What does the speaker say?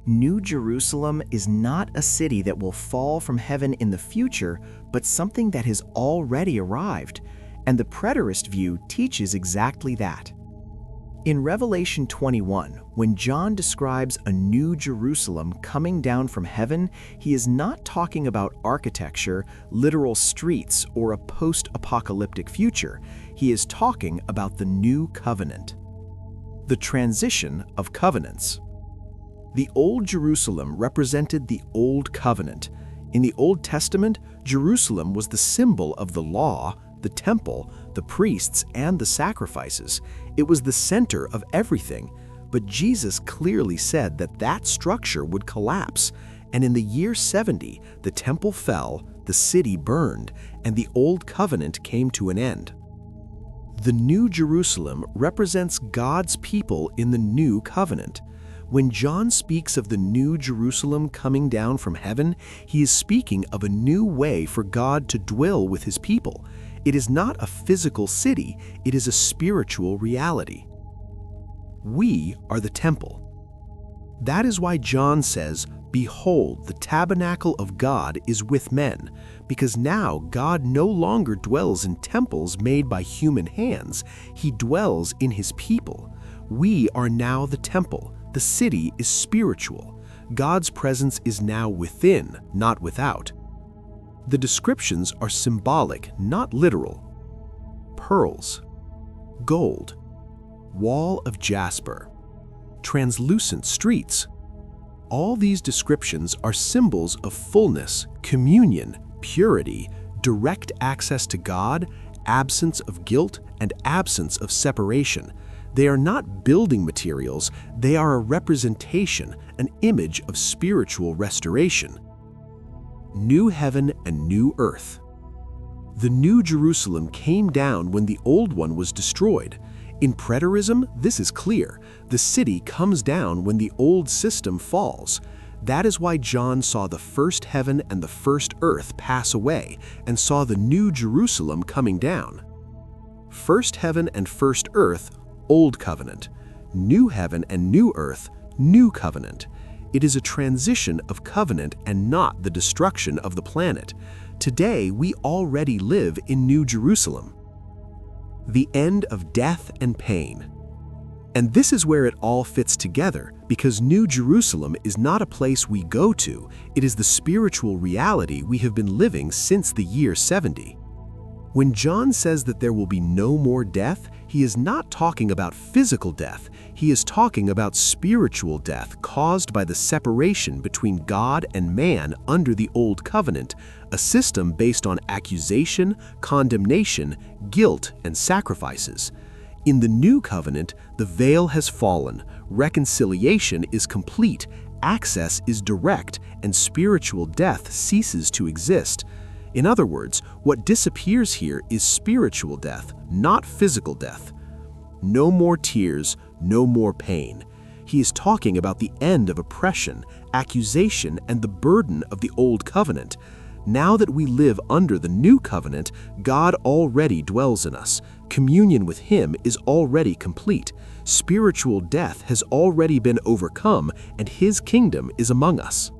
New Jerusalem is not a city that will fall from heaven in the future, but something that has already arrived, and the preterist view teaches exactly that. In Revelation 21, when John describes a new Jerusalem coming down from heaven, he is not talking about architecture, literal streets, or a post-apocalyptic future. He is talking about the new covenant. The transition of covenants. The Old Jerusalem represented the Old Covenant. In the Old Testament, Jerusalem was the symbol of the law, the temple, the priests, and the sacrifices. It was the center of everything. But Jesus clearly said that that structure would collapse, and in the year 70, the temple fell, the city burned, and the Old Covenant came to an end. The New Jerusalem represents God's people in the New Covenant. When John speaks of the New Jerusalem coming down from heaven, he is speaking of a new way for God to dwell with his people. It is not a physical city, it is a spiritual reality. We are the temple. That is why John says, "Behold, the tabernacle of God is with men," because now God no longer dwells in temples made by human hands, he dwells in his people. We are now the temple. The city is spiritual. God's presence is now within, not without. The descriptions are symbolic, not literal. Pearls, gold, wall of jasper, translucent streets. All these descriptions are symbols of fullness, communion, purity, direct access to God, absence of guilt, and absence of separation. They are not building materials, they are a representation, an image of spiritual restoration. New heaven and new earth. The New Jerusalem came down when the old one was destroyed. In preterism, this is clear. The city comes down when the old system falls. That is why John saw the first heaven and the first earth pass away and saw the New Jerusalem coming down. First heaven and first earth, Old Covenant. New heaven and new earth, New Covenant. It is a transition of covenant and not the destruction of the planet. Today, we already live in New Jerusalem. The end of death and pain. And this is where it all fits together, because New Jerusalem is not a place we go to, it is the spiritual reality we have been living since the year 70. When John says that there will be no more death, he is not talking about physical death, he is talking about spiritual death caused by the separation between God and man under the Old Covenant, a system based on accusation, condemnation, guilt, and sacrifices. In the New Covenant, the veil has fallen, reconciliation is complete, access is direct, and spiritual death ceases to exist. In other words, what disappears here is spiritual death, not physical death. No more tears, no more pain. He is talking about the end of oppression, accusation, and the burden of the Old Covenant. Now that we live under the New Covenant, God already dwells in us. Communion with Him is already complete. Spiritual death has already been overcome, and His kingdom is among us.